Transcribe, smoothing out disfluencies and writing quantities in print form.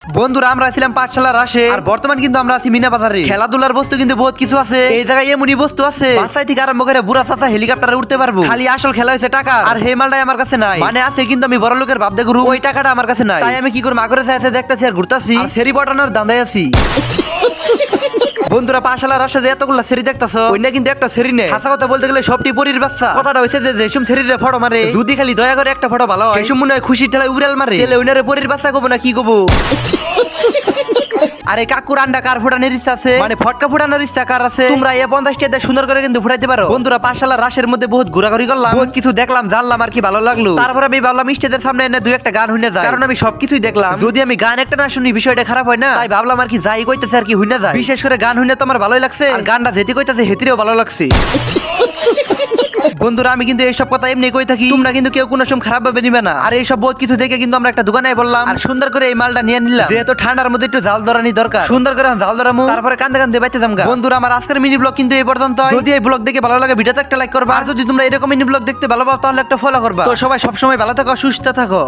বন্ধুরা আমরা ছিলাম পাঠশালার আসে আর বর্তমান কিন্তু আমরা আছি মিনা বাজারে। খেলাধুলার বস্তু কিন্তু বহুত কিছু আছে এই জায়গায়, এমনই বস্তু আছে বাসায় থেকে আরম্ভ করে বুড়া চাচা হেলিকপ্টারে উঠতে পারবো। খালি আসল খেলা হয়েছে টাকা, আর হে মালটাই আমার কাছে নাই। মানে আছে কিন্তু আমি বড় লোকের ভাব দেখু, ওই টাকাটা আমার কাছে নাই। তাই আমি কি করবো, আগরে চাইতে দেখতেছি আর ঘুরতাছি আর সেরি বটানোর দান্দায় আছি। বন্ধুরা পাঠশালার আসে যে এতগুলা সেরি দেখতেছ, ওইটা কিন্তু একটা সেরি নেই। হাসা কথা বলতে গেলে সবটি পরির বাচ্চা। কথাটা হয়েছে যে যেসব সেরিরে ফটো মারে, যদি খালি দয়া করে একটা ফটো ভালো হয়, সেসব মনে হয় খুশি ঠেলায় উড়াল মারে। তাহলে ওইনারে পরির বাচ্চা কবো না কি কবো? আরে কাকুর আন্ডা কার ফুটানোর ইচ্ছা আছে, মানে ফটকা ফুটানোর ইচ্ছা কার আছে? তোমরা এই 50 টাকা সুন্দর করে কিন্তু ফুটাইতে পারো। বন্ধুরা পাঠশালার রাশের মধ্যে বহুত ঘোরাঘুরি করলাম, বহুত কিছু দেখলাম জানলাম আর কি ভালো লাগলো। তারপর আমি ভাবলাম স্টেজের সামনে এনে দুই একটা গান শুনে যায়, কারণ আমি সবকিছুই দেখলাম। যদি আমি গান একটা না শুনি বিষয়টা খারাপ হয় না, তাই ভাবলাম আর কি যাই কইতেছে আর কি শুনে যায়। বিশেষ করে গান শুনে তো আমার ভালোই লাগছে, আর গানটা যেটি কইতেছে হেতিরেও ভালো লাগছে। বন্ধুরা আমি কিন্তু এইসব কথা এমনি কই থাকি, তোমরা কিন্তু কেউ কোনো সময় খারাপ ভাবে নিবে না। আর এইসব বহুত কিছু দেখে কিন্তু আমরা একটা দোকানে বললাম আর সুন্দর করে এই মালটা নিয়ে নিলাম। যেহেতু ঠান্ডার মধ্যে একটু জাল ধরানি দরকার, সুন্দর করে জাল ধরামু, তারপরে কান্দে কান্দে বাইতে যামগা। বন্ধুরা আমার আজকের মিনি ব্লগ কিন্তু এই পর্যন্ত। যদি এই ব্লগ দেখে ভালো লাগে ভিডিওতে একটা লাইক করবা, আর যদি তোমরা এরকম মিনি ব্লগ দেখতে ভালো পাও তাহলে একটা ফলো করবা। তো সবাই সবসময় ভালো থাকো, সুস্থ থাকো।